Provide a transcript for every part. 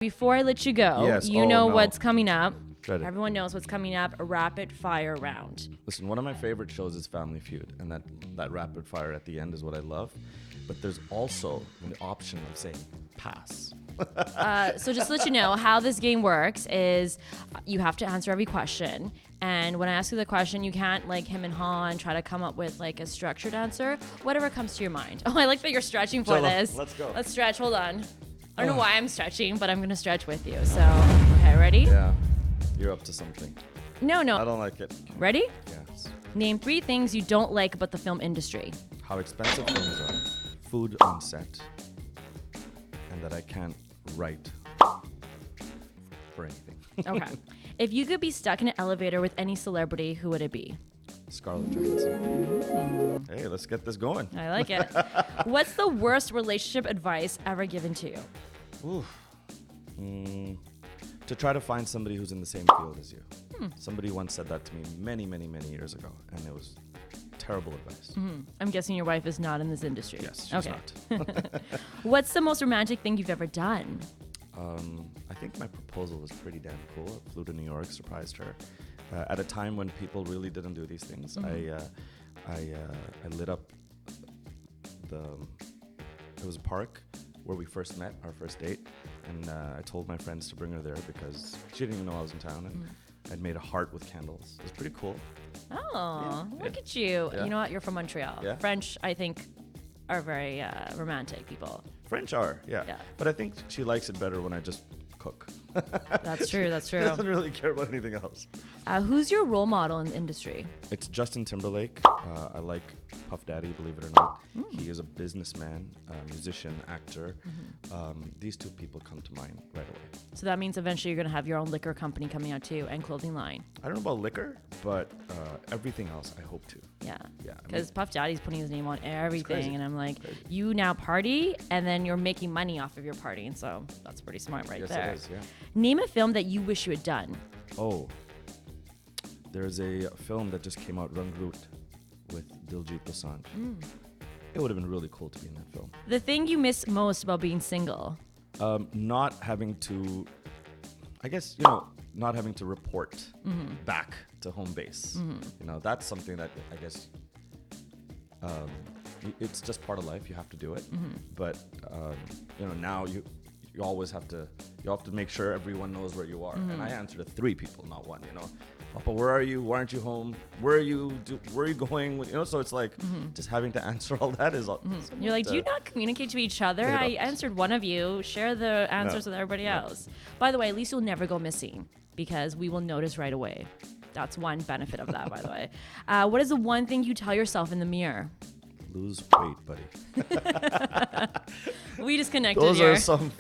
Before I let you go, Yes. you Oh, know no. what's coming up. Dread it. Everyone knows what's coming up. A rapid fire round. Listen, one of my favorite shows is Family Feud, and that rapid fire at the end is what I love. But there's also the option of saying pass. So just to let you know, how this game works is you have to answer every question. And when I ask you the question, you can't like him and haw and try to come up with like a structured answer. Whatever comes to your mind. Oh, I like that you're stretching for Cholo, this. let's go. Let's stretch. Hold on. I don't know why I'm stretching, but I'm going to stretch with you. So, okay, ready? Yeah, you're up to something. No. I don't like it. Ready? Yes. Name 3 things you don't like about the film industry. How expensive things are, food on set, and that I can't write for anything. Okay. If you could be stuck in an elevator with any celebrity, who would it be? Scarlett Johansson. Hey, let's get this going. I like it. What's the worst relationship advice ever given to you? To try to find somebody who's in the same field as you. Somebody once said that to me many, many, many years ago, and it was terrible advice. I'm guessing your wife is not in this industry. Yes, she's not. What's the most romantic thing you've ever done? I think my proposal was pretty damn cool. I flew to New York, surprised her. At a time when people really didn't do these things, I lit up it was a park where we first met, our first date, and I told my friends to bring her there because she didn't even know I was in town, and I'd made a heart with candles. It was pretty cool. Oh, look at you. Yeah. You know what? You're from Montreal. Yeah. French, I think, are very romantic people. French are, yeah. But I think she likes it better when I just cook. That's true. That's She true. doesn't really care about anything else. Who's your role model in the industry? It's Justin Timberlake. I like Puff Daddy, believe it or not. He is a businessman, musician, actor. These two people come to mind right away. So that means eventually you're going to have your own liquor company coming out too and clothing line. I don't know about liquor, but everything else I hope to. Yeah. Yeah, I Because mean, Puff Daddy's putting his name on crazy. everything. And I'm like, Crazy. you now party and then you're making money off of your partying. So that's pretty smart right yes, there. it is, yeah. Name a film that you wish you had done. Oh, there's a film that just came out, Rang Root, with Diljit Dosanjh. It would have been really cool to be in that film. The thing you miss most about being single. Not having to, I guess, not having to report back to home base. That's something that I guess it's just part of life. You have to do it. But now you always have to make sure everyone knows where you are. And I answer to 3 people, not 1. Papa, where are you? Why aren't you home? Where are you going? So it's like just having to answer all that is. You're like, do you not communicate to each other? Yeah. I answered one of you. Share the answers with everybody else. By the way, at least you'll never go missing because we will notice right away. That's one benefit of that, by the way. What is the one thing you tell yourself in the mirror? Lose weight, buddy. We just connected Those here. are some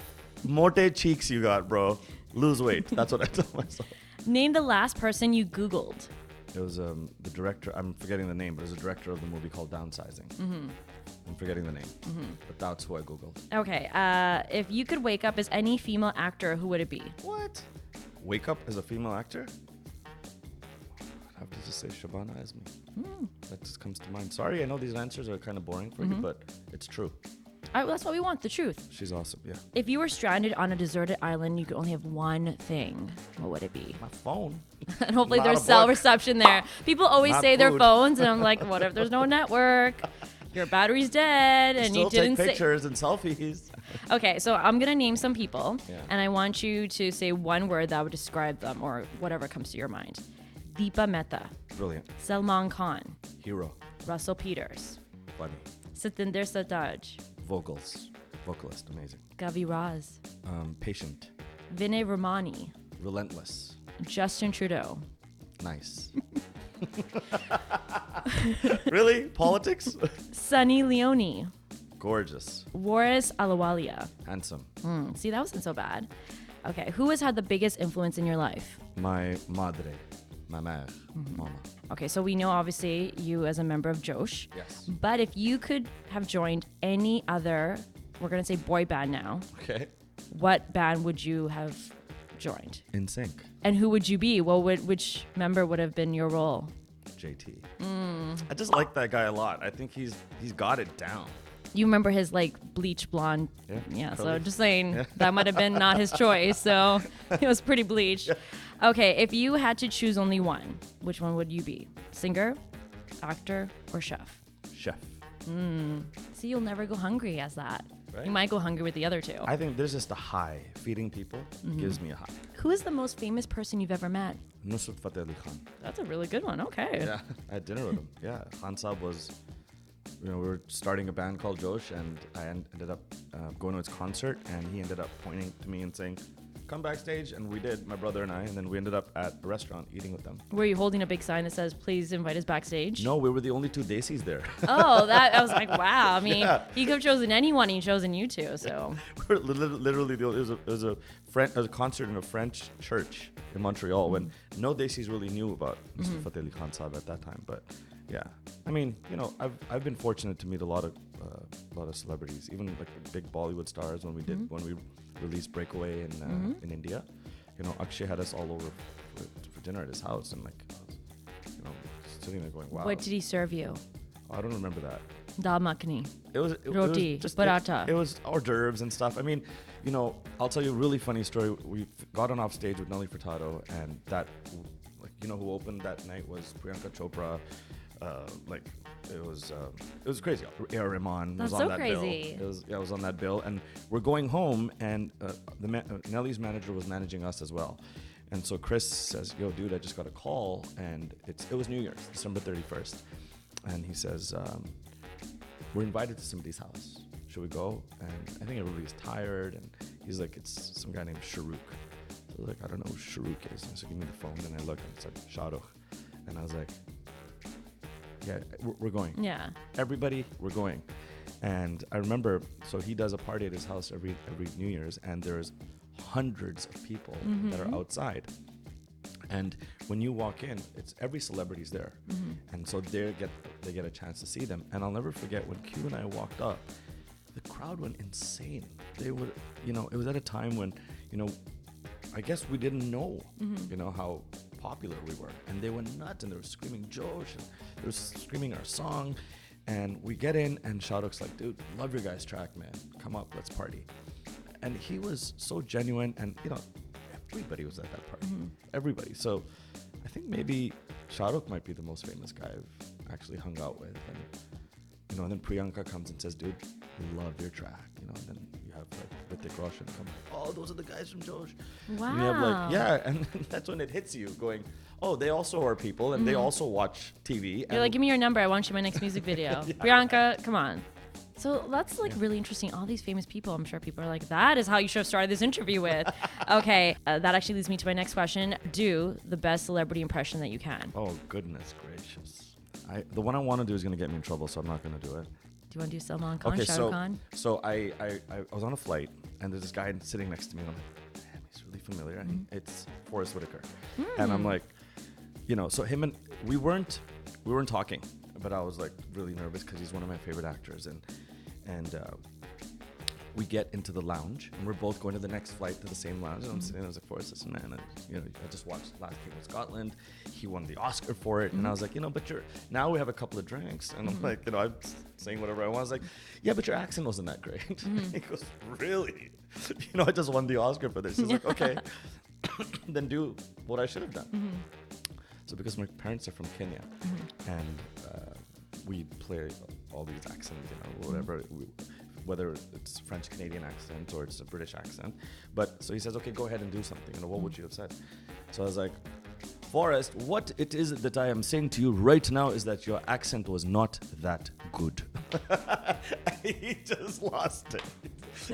mote cheeks you got, bro. Lose weight. That's what I tell myself. Name the last person you Googled. It was the director. I'm forgetting the name, but it was a director of the movie called Downsizing. I'm forgetting the name, but that's who I Googled. Okay. If you could wake up as any female actor, who would it be? What? Wake up as a female actor? I'd have to just say Shabana Azmi. That just comes to mind. Sorry, I know these answers are kind of boring for you, but it's true. That's what we want, the truth. She's awesome, yeah. If you were stranded on a deserted island, you could only have one thing. What would it be? My phone. And hopefully Not there's a cell book. reception there. People always Not say their food. phones, and I'm like, what if there's no network? Your battery's dead, and Still you didn't take say. pictures and selfies. Okay, so I'm gonna name some people, Yeah. and I want you to say one word that would describe them, or whatever comes to your mind. Deepa Mehta, Brilliant. Salman Khan, Hero. Russell Peters, Funny. Satinder Sartaaj, Vocalist, amazing. Gavi Raz, Patient. Vinay Ramani, Relentless. Justin Trudeau. Nice. Really? Politics? Sunny Leone, Gorgeous. Waris Alawalia. Handsome. See, that wasn't so bad. Okay, who has had the biggest influence in your life? My madre. Ma mère. Mama. Okay, so we know obviously you as a member of Josh. Yes. But if you could have joined any other, we're going to say boy band now, Okay. what band would you have joined? In sync. And who would you be? Which member would have been your role? JT. I just like that guy a lot. I think he's got it down. You remember his like bleach blonde. Yeah, so just saying that might have been not his choice. So it was pretty bleach. Yeah. Okay, if you had to choose only one, which one would you be? Singer, actor, or chef? Chef. See, you'll never go hungry as that. Right? You might go hungry with the other two. I think there's just a high. Feeding people gives me a high. Who is the most famous person you've ever met? Nusrat Fateh Ali Khan. That's a really good one. Okay. Yeah, I had dinner with him. Yeah, Khan Saab was, we were starting a band called Josh, and I ended up going to his concert, and he ended up pointing to me and saying, come backstage, and we did, my brother and I, and then we ended up at a restaurant eating with them. Were you holding a big sign that says, please invite us backstage? No, we were the only two Desis there. Oh, that, I was like, wow. I mean, he could have chosen anyone, he chosen you two, so. We're literally, it was a concert in a French church in Montreal when no Desis really knew about Mr. Fateh Ali Khan Saab at that time, but yeah. I mean, I've been fortunate to meet a lot of celebrities, even like big Bollywood stars when we released Breakaway in India. Akshay had us all over for dinner at his house, and sitting there going, wow. What did he serve you? I don't remember that. Dal makhani. Roti, just paratha. It was hors d'oeuvres and stuff. I mean, I'll tell you a really funny story. We got on off stage with Nelly Furtado, and that, who opened that night was Priyanka Chopra. It was crazy. A.R. Rahman was on that crazy. bill. It was on that bill, and we're going home, and Nelly's manager was managing us as well, and so Chris says, "Yo, dude, I just got a call, and it was New Year's, December 31st, and he says, we're invited to somebody's house. Should we go?" And I think everybody's tired, and he's like, "It's some guy named Shahrukh." So I was like, "I don't know who Shahrukh is." And so give me the phone, and I looked, and it said Shahrukh, and I was like, yeah, we're going. Yeah. Everybody, we're going. And I remember, so he does a party at his house every New Year's, and there's hundreds of people that are outside. And when you walk in, it's every celebrity's there. And so they get a chance to see them. And I'll never forget when Q and I walked up, the crowd went insane. They would, it was at a time when, I guess we didn't know, how popular we were, and they went nuts, and they were screaming Josh, and they were screaming our song, and we get in, and Shahrukh's like, "Dude, love your guys' track, man, come up, let's party." And he was so genuine, and everybody was at that party, everybody. So I think maybe Shahrukh might be the most famous guy I've actually hung out with, and then Priyanka comes and says, "Dude, love your track," and then you have Hrithik Roshan come, "Oh, those are the guys from Josh." Wow. And you have and that's when it hits you, going, "Oh, they also are people, and they also watch TV." You're like, "Give me your number. I want you in my next music video." Priyanka, come on. So that's really interesting. All these famous people, I'm sure people are like, that is how you should have started this interview with. Okay, that actually leads me to my next question. Do the best celebrity impression that you can. Oh, goodness gracious. The one I want to do is going to get me in trouble, so I'm not going to do it. Do you want to do Salman Khan, Okay, Shah Rukh Khan? So I was on a flight, and there's this guy sitting next to me, and I'm like, damn, he's really familiar. And it's Forrest Whitaker. And I'm like, so him and we weren't talking, but I was like really nervous because he's one of my favorite actors, and we get into the lounge, and we're both going to the next flight to the same lounge. And I'm sitting there, I was like, Forrest, listen, man, I just watched Last King of Scotland. He won the Oscar for it. And I was like, but now we have a couple of drinks. And I'm like, I'm saying whatever I want. I was like, yeah, but your accent wasn't that great. He goes, really? I just won the Oscar for this. He's like, okay, then do what I should have done. So because my parents are from Kenya, and we play all these accents, whatever, whether it's French Canadian accent or it's a British accent. But so he says, okay, go ahead and do something. What would you have said? So I was like, Forrest, what it is that I am saying to you right now is that your accent was not that good. He just lost it.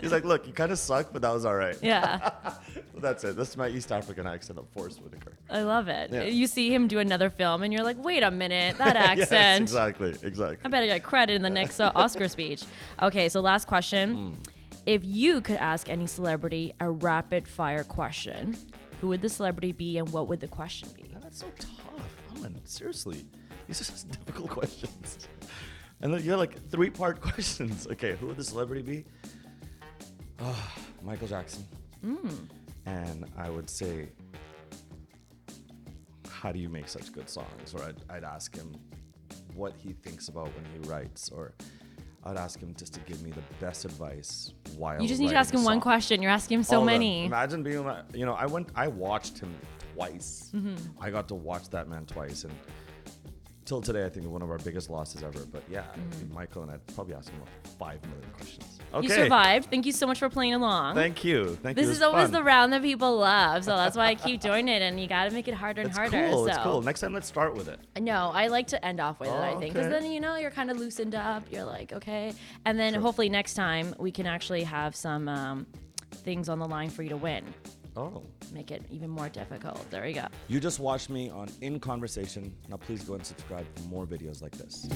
He's like, look, you kind of suck, but that was all right. Yeah. So that's it. That's my East African accent of Forrest Whitaker. I love it. Yeah. You see him do another film, and you're like, wait a minute, that accent. Yes, exactly. I better get credit in the next Oscar speech. Okay, so last question. If you could ask any celebrity a rapid fire question, who would the celebrity be, and what would the question be? That's so tough. Seriously. These are such difficult questions. And then you're like 3-part questions. Okay, who would the celebrity be? Michael Jackson. And I would say, how do you make such good songs? Or I'd ask him what he thinks about when he writes. Or I'd ask him just to give me the best advice while You just need to ask him one question. You're asking him so All of them. many. Imagine being like, I watched him twice. I got to watch that man twice, and till today, I think one of our biggest losses ever. But yeah, Michael and I'd probably ask him like 5 million questions. Okay. You survived. Thank you so much for playing along. Thank you. This is always the round that people love, so that's why I keep doing it. And you got to make it harder and harder. Cool. So. It's cool. Next time, let's start with it. No, I like to end off with it, I think. Because okay. then, you're kind of loosened up. You're like, okay. And then hopefully next time we can actually have some things on the line for you to win. Oh. Make it even more difficult. There you go. You just watched me on In Conversation. Now please go and subscribe for more videos like this.